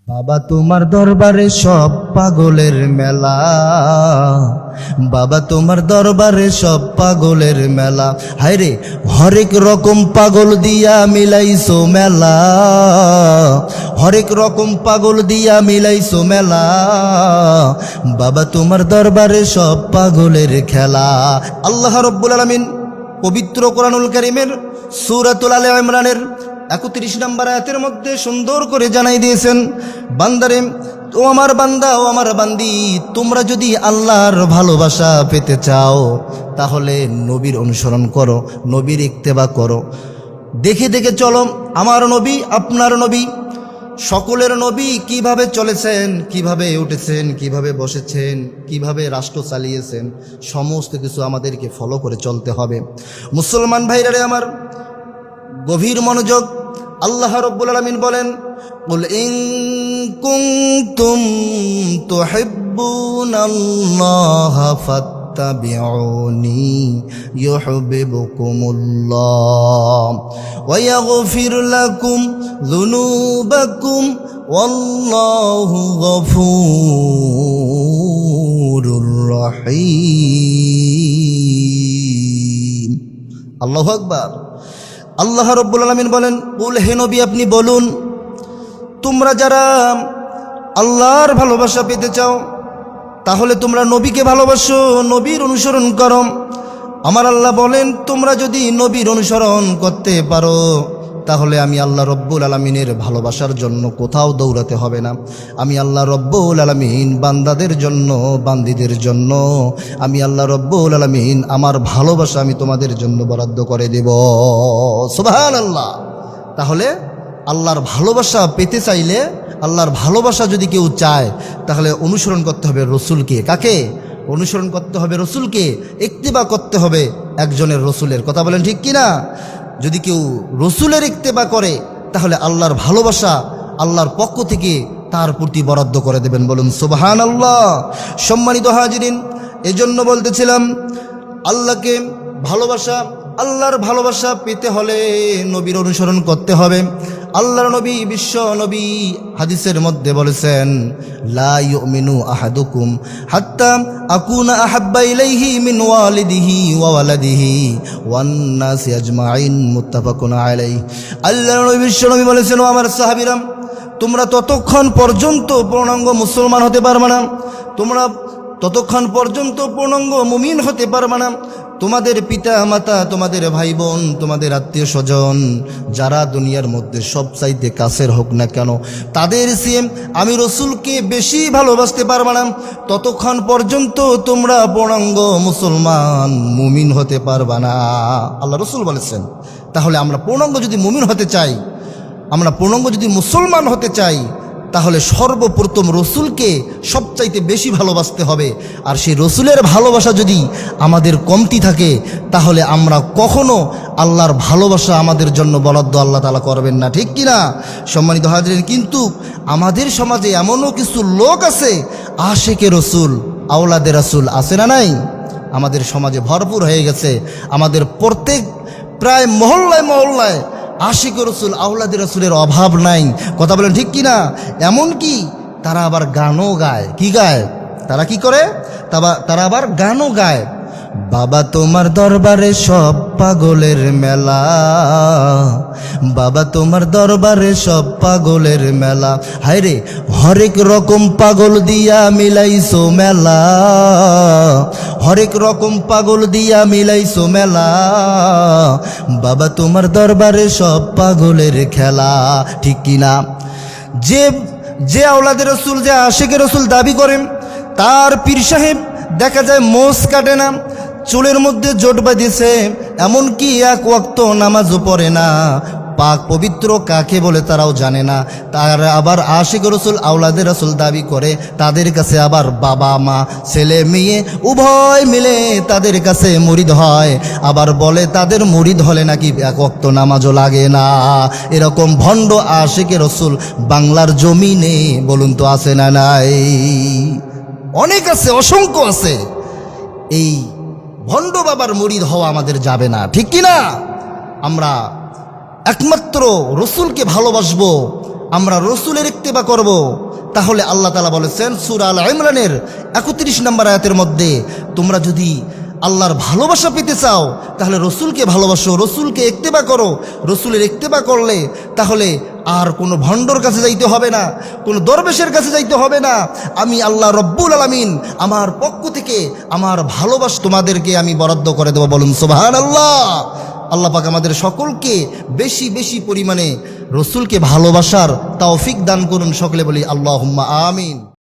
বাবা তোমার দরবারে সব পাগলের মেলা, বাবা তোমার দরবারে সব পাগলের মেলা। হায়রে হরেক রকম পাগল দিয়া মিলাইছো মেলা, হরেক রকম পাগল দিয়া মিলাইছো মেলা। বাবা তোমার দরবারে সব পাগলের খেলা। আল্লাহ রাব্বুল আলামিন পবিত্র কোরআনুল কারীমের সূরাতুল আলে ইমরানের 31 নম্বর আয়াতের মধ্যে সুন্দর করে জানাই দিয়েছেন, বান্দারে ও আমার বান্দা ও আমার বান্দি, তোমরা যদি আল্লাহর ভালোবাসা পেতে চাও তাহলে নবীর অনুসরণ করো, নবীর ইত্তেবা করো, দেখে দেখে চলো। আমার নবী আপনার নবী, সকলের নবী কিভাবে চলেছেন, কিভাবে উঠেছেন, কিভাবে বসেছেন, কিভাবে রাষ্ট্র চালিয়েছেন, সমস্ত কিছু আমাদেরকে ফলো করে চলতে হবে। মুসলমান ভাইরা আমার গভীর মনোযোগ। আল্লাহ রাব্বুল আলামিন বলেন, কুল ইন কুনতুম তুহিব্বুনাল্লাহা ফাত্তাবিউনি ইউহিব্বুকুমুল্লাহ ওয়া ইয়াগফির লাকুম যুনুবাকুম ওয়াল্লাহু গফুরুর রহিম। আল্লাহু আকবার। আল্লাহ রাব্বুল আলামিন বলেন, কুল হে নবী আপনি বলুন, তোমরা যারা আল্লাহর ভালোবাসা পেতে চাও তাহলে তোমরা নবীকে ভালোবাসো, নবীর অনুসরণ করো। আমার আল্লাহ বলেন, তোমরা যদি নবীর অনুসরণ করতে পারো তাহলে আমি আল্লাহ রব্বুল আলামিনের ভালোবাসার জন্য কোথাও দৌড়াতে হবে না। আমি আল্লাহ রব্বুল আলামিন বান্দাদের জন্য, বান্দীদের জন্য আমি আল্লাহ রব্বুল আলামিন আমার ভালোবাসা আমি তোমাদের জন্য বরাদ্দ করে দেব। সুবহানাল্লাহ। তাহলে আল্লাহর ভালোবাসা পেতে চাইলে, আল্লাহর ভালোবাসা যদি কেউ চায় তাহলে অনুসরণ করতে হবে রসুলকে। কাকে অনুসরণ করতে হবে? রসুলকে। ইত্তেবা করতে হবে একজনের রসুলের। কথা বলেন ঠিক কিনা? যদি কেউ রসুলের ইত্তেবা করে তাহলে আল্লাহর ভালোবাসা আল্লাহর পক্ষ থেকে তার প্রতি বরাদ্দ করে দেবেন। বলুন সুবহানাল্লাহ। সম্মানিত হাজিরিন, এজন্য বলতেছিলাম আল্লাহকে ভালোবাসা, আল্লাহর ভালোবাসা পেতে হলে নবীর অনুসরণ করতে হবে। আল্লাহর নবী, বিশ্ব নবী হাদিসের মধ্যে বলেছেন, লা ইউমিনু আহাদুকুম হাত্তা আকুনা আহাব্বা ইলাইহি মিন ওয়ালিদিহি ওয়া ওয়ালাদিহি ওয়ান নাসি আজমাইন। মুত্তাফাকুন আলাইহি। আল্লাহর নবী, বিশ্ব নবী বলেছেন, ও আমার সাহাবীরা, তোমরা ততক্ষণ পর্যন্ত পূর্ণাঙ্গ মুসলমান হতে পারবে না, তোমরা ততক্ষণ পর্যন্ত পূর্ণাঙ্গ মুমিন হতে পারবে না, তোমাদের পিতা মাতা, তোমাদের ভাই বোন, তোমাদের আত্মীয় স্বজন যারা দুনিয়ার মধ্যে সবচাইতে কাছের হোক না কেন, তাদের চেয়ে আমি রসুলকে বেশি ভালোবাসতে পারবে না, ততক্ষণ পর্যন্ত তোমরা পূর্ণাঙ্গ মুসলমান মুমিন হতে পারবে না। আল্লাহ রসুল বলেছেন। তাহলে আমরা পূর্ণাঙ্গ যদি মুমিন হতে চাই, আমরা পূর্ণাঙ্গ যদি মুসলমান হতে চাই, তাহলে সর্বপ্রথম রসুলকে সবচাইতে বেশি ভালোবাসতে হবে। আর সেই রসুলের ভালোবাসা যদি আমাদের কমতি থাকে তাহলে আমরা কখনো আল্লাহর ভালোবাসা আমাদের জন্য বরাদ্দ আল্লাহ তাআলা করবেন না। ঠিক কিনা সম্মানিত হাজিরিন? কিন্তু আমাদের সমাজে এমনও কিছু লোক আছে, আশিকে রসুল, আওলাদে রাসূল আছে না নাই? আমাদের সমাজে ভরপুর হয়ে গেছে। আমাদের প্রত্যেক প্রায় মহল্লায় মহল্লায় আশিক রসুল, আওলাদে রসুলের অভাব নাই। কথা বলেন ঠিক কিনা? এমনকি তারা আবার গানও গায়। কি গায়? তারা কি করে? তারা আবার গানও গায়। বাবা তোমার দরবারে সব পাগলের মেলা, বাবা তোমার দরবারে সব পাগলের মেলা। হায়রে হরেক রকম পাগল দিয়া মিলাইছো মেলা, হরেক রকম পাগল দিয়া মিলাইছো মেলা। বাবা তোমার দরবারে সব পাগলের খেলা। ঠিক কিনা? যে আওলাদে রসুল, যে আশিকে রসুল দাবি করেন, তার পীর সাহেব দেখা যায় মোষ কাটে না, চুলের মধ্যে জোট বাঁধিয়েছে, এমনকি এক ওয়াক্ত নামাজও পড়ে না, পাক পবিত্র কাকে বলে তারাও জানে না। তারা আবার আশিক রসুল, আওলাদে রসুল দাবি করে, তাদের কাছে আবার বাবা মা, ছেলে মেয়ে উভয় মিলে তাদের কাছে মুরিদ হয়, আবার বলে তাদের মুরিদ হলে নাকি এক ওয়াক্ত নামাজও লাগে না। এরকম ভণ্ড আশিকে রসুল বাংলার জমিনে বলুন তো আছে না নাই? অনেক আছে, অসংখ্য আছে। এই ভণ্ড বাবার মুরিদ হওয়া আমাদের যাবে না। ঠিক কিনা? আমরা একমাত্র রসুলকে ভালোবাসবো, আমরা রসুলের ইত্তেবা করব, তাহলে আল্লাহ তাআলা বলেছেন সূরা আল ইমরানের 31 নম্বর আয়াতের মধ্যে, তোমরা যদি আল্লাহর ভালোবাসা পেতে চাও তাহলে রসুলকে ভালোবাসো, রসুলকে ইত্তেবা করো। রসুলের ইত্তেবা করলে তাহলে আর কোনো ভণ্ডর কাছে যাইতে হবে না, কোনো দরবেশের কাছে যাইতে হবে না। আমি আল্লাহ রব্বুল আলামিন আমার পক্ষ থেকে আমার ভালোবাসা তোমাদেরকে আমি বরাদ্দ করে দেবো। বলুন সুবহানাল্লাহ। আল্লাহ পাক আমাদের সকলকে বেশি বেশি পরিমাণে রসুলকে ভালোবাসার তৌফিক দান করুন। সকলে বলি আল্লাহুম্মা আমিন।